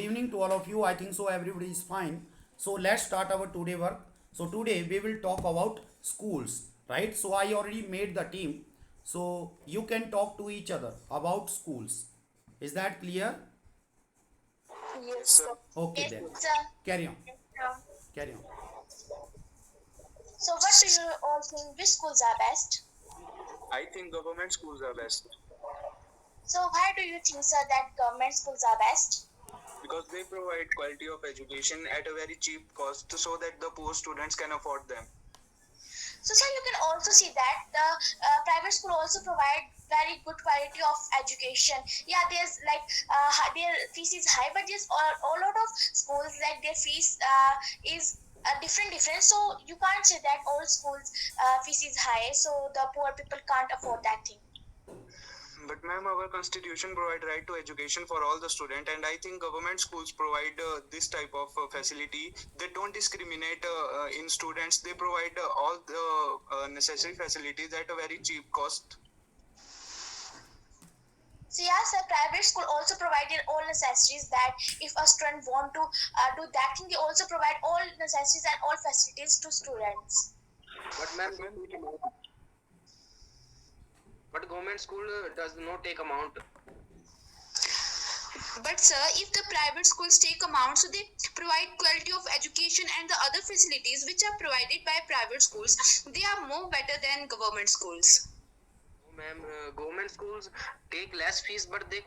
good evening to all of you. I think so everybody is fine. So let's start our today work. So today we will talk about schools, right? So I already made the team. So you can talk to each other about schools. Is that clear? Yes, sir. Okay Yes, then. sir. Carry on. Yes, sir. Carry on. So, what do you all think? Which schools are best? I think government schools are best So, why do you think, sir, that government schools are best? because they provide quality of education at a very cheap cost so that the poor students can afford them. So, sir, you can also see that the private school also provide very good quality of education. Yeah, there's like their fees is high, but there's a lot of schools like their fees is different. So you can't say that all schools fees is high, so the poor people can't afford that thing. But ma'am, our constitution provide right to education for all the student, and I think government schools provide this type of facility. They don't discriminate in students. They provide all the necessary facilities at a very cheap cost. So yeah, sir, private school also provided all necessities that if a student want to do that thing, they also provide all necessities and all facilities to students. But ma'am, but government school does not take amount. But sir, if the private schools take amount, so they provide quality of education and the other facilities which are provided by private schools, they are more better than government schools. Ma'am, government schools take less fees, but they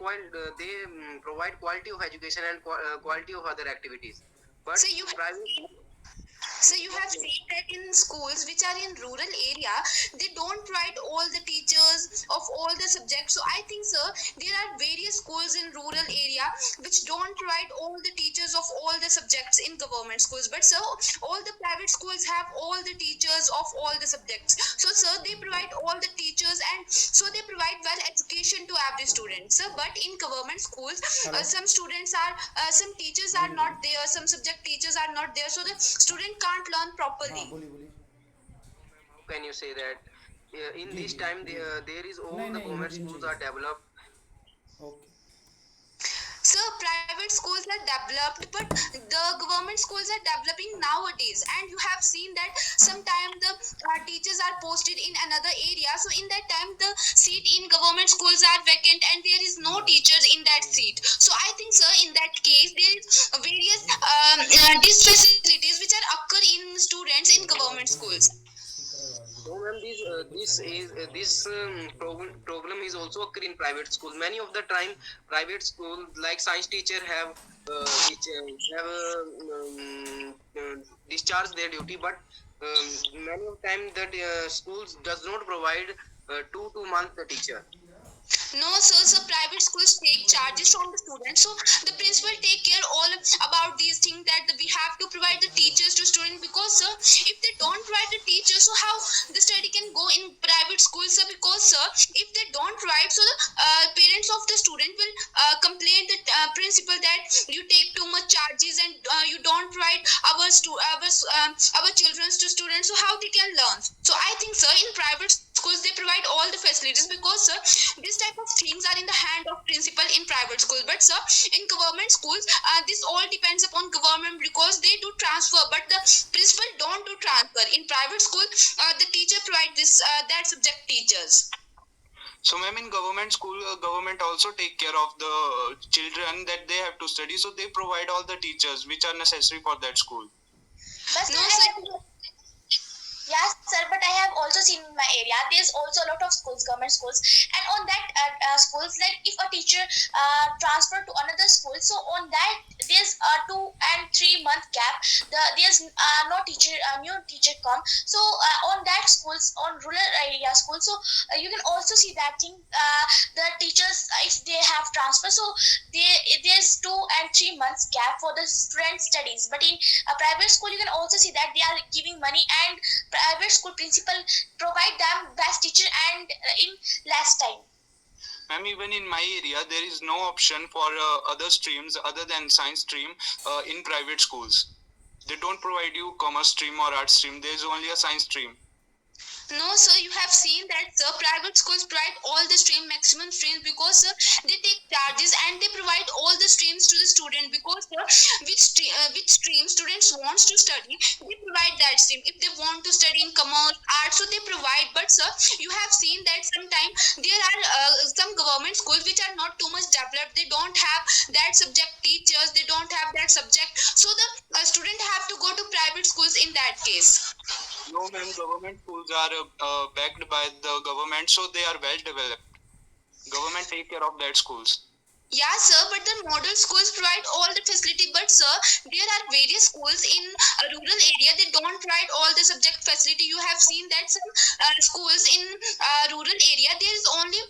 provide quality of education and quality of other activities. But So you have seen that in schools which are in rural area, they don't provide all the teachers of all the subjects. So I think, sir, there are various schools in rural area which don't provide all the teachers of all the subjects in government schools. But sir, all the private schools have all the teachers of all the subjects. So sir, they provide all the teachers, and so they provide well education to every student. Sir, but in government schools, some students are, some teachers are not there, some subject teachers are not there, so the student can't learn properly. how can you say that? In this time, there is all the government schools are developed. Okay. So private schools are developed, but the government schools are developing nowadays. And you have seen that sometimes the teachers are posted in another area. So in that time, the seat in government schools are vacant, and there is no teachers in that seat. So I think, sir, in that case, there is various disfacilities which are occur in students in government schools. So ma'am, this problem is also occur in private school. Many of the time, private school like science teacher have discharged their duty, but many of time that schools does not provide 2 month teacher. No, sir. So private schools take charges from the students. So the principal take care all about these things that we have to provide the teachers to students, because sir, if they don't provide the teachers, so how the study can go in private schools, sir? Because sir, if they don't provide, so the parents of the student will complain the principal that you take too much charges, and you don't provide our children to students. So how they can learn? So I think, sir, in private schools they provide all the facilities, because sir, this type of things are in the hand of principal in private schools. But sir, in government schools, this all depends upon government, because they do transfer, but the principal don't do transfer. In private school, the teacher provide this that subject teachers. So ma'am, in government school, government also take care of the children that they have to study. So they provide all the teachers which are necessary for that school. But no, sir. Yes, sir, but I have also seen in my area, there's also a lot of schools, government schools, and on that schools, like if a teacher transfer to another school, so on that there's a 2 and 3 month gap. There's no teacher, new teacher come. So on that schools, on rural area schools, so you can also see that thing. The teachers, if they have transfer, so there's 2 and 3 months gap for the student studies. But in a private school, you can also see that they are giving money, and private school principal provide them best teacher and in less time. Ma'am, even in my area, there is no option for other streams other than science stream in private schools. They don't provide you commerce stream or art stream. There is only a science stream. No, sir, you have seen that sir, private schools provide all the stream maximum streams because sir, they take charges and they provide all the streams to the student because sir, which stream students wants to study, they provide that stream. If they want to study in commerce, arts, so they provide. But sir, you have seen that sometimes there are some government schools which are not too much developed. They don't have that subject teachers. They don't have that subject. So the student have to go to private schools in that case. No, ma'am. Government schools are backed by the government, so they are well developed. Government take care of that schools. Yeah, sir, but the model schools provide all the facility. But sir, there are various schools in a rural area. They don't provide all the subject facility. You have seen that some schools in rural area there is only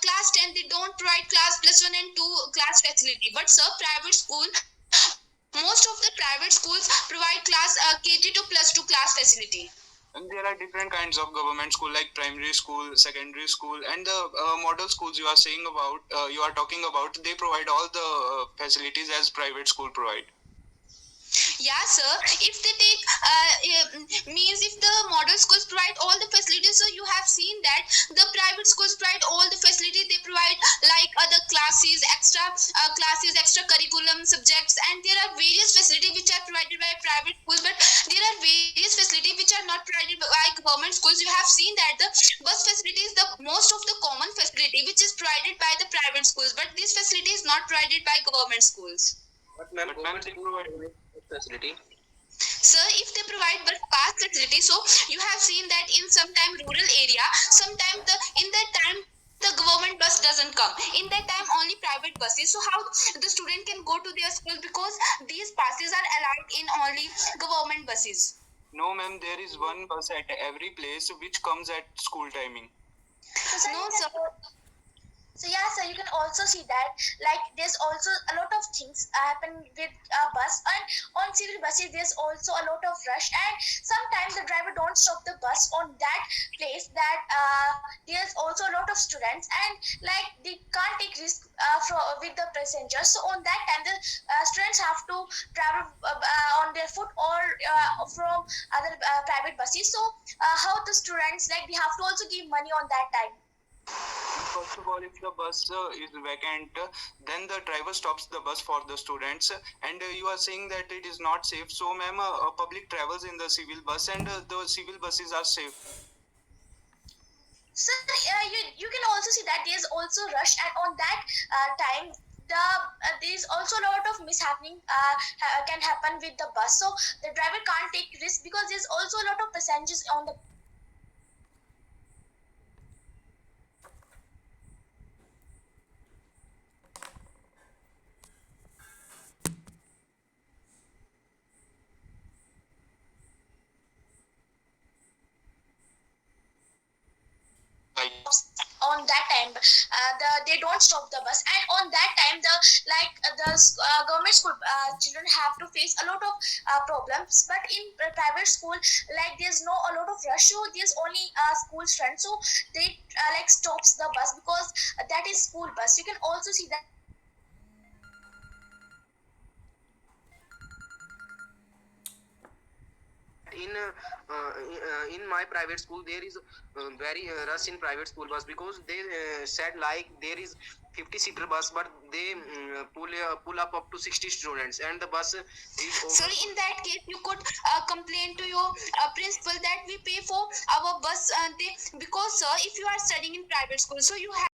class 10. They don't provide class plus one and two class facility. But sir, private school. Most of the private schools provide class KG to plus 2 class facility. And there are different kinds of government school like primary school, secondary school, and the model schools you are saying about, you are talking about. They provide all the facilities as private school provide. Yeah, sir. If they take means if the model schools provide all the facilities, so you have seen that the private schools provide all the facilities. They provide like other classes, extra curriculum subjects, and there are various facilities which are provided by private schools. But there are various facilities which are not provided by government schools. You have seen that the bus facility is the most of the common facility which is provided by the private schools, but this facility is not provided by government schools. But ma'am, But ma'am, government they schools provide. provide facility. Sir, if they provide bus pass facility, so you have seen that in sometime rural area, sometime in that time the government bus doesn't come. In that time only private buses. So how the student can go to their school because these passes are allowed in only government buses. No, ma'am. There is one bus at every place which comes at school timing. No, sir. So yeah, so you can also see that like there's also a lot of things happen with bus, and on civil buses there's also a lot of rush, and sometimes the driver don't stop the bus on that place that there's also a lot of students, and like they can't take risk with the passengers. So on that time the students have to travel on their foot or from other private buses. So how the students, like they have to also give money on that time. First of all, if the bus is vacant, then the driver stops the bus for the students. And you are saying that it is not safe. So, ma'am, public travels in the civil bus, and the civil buses are safe. So you can also see that there's also rush, and on that time there's also a lot of mishappening can happen with the bus. So the driver can't take risk because there's also a lot of passengers on the. Like, On that time they don't stop the bus, and on that time the government school children have to face a lot of problems, but in private school like there's no a lot of rush, so there's only school friends, so they like stops the bus because that is school bus. You can also see that. In my private school there is very rush in private school bus because they said like there is 50-seater bus, but they pull up to 60 students, and the bus is Sir, in that case, you could complain to your principal that we pay for our bus because sir, if you are studying in private school, so you have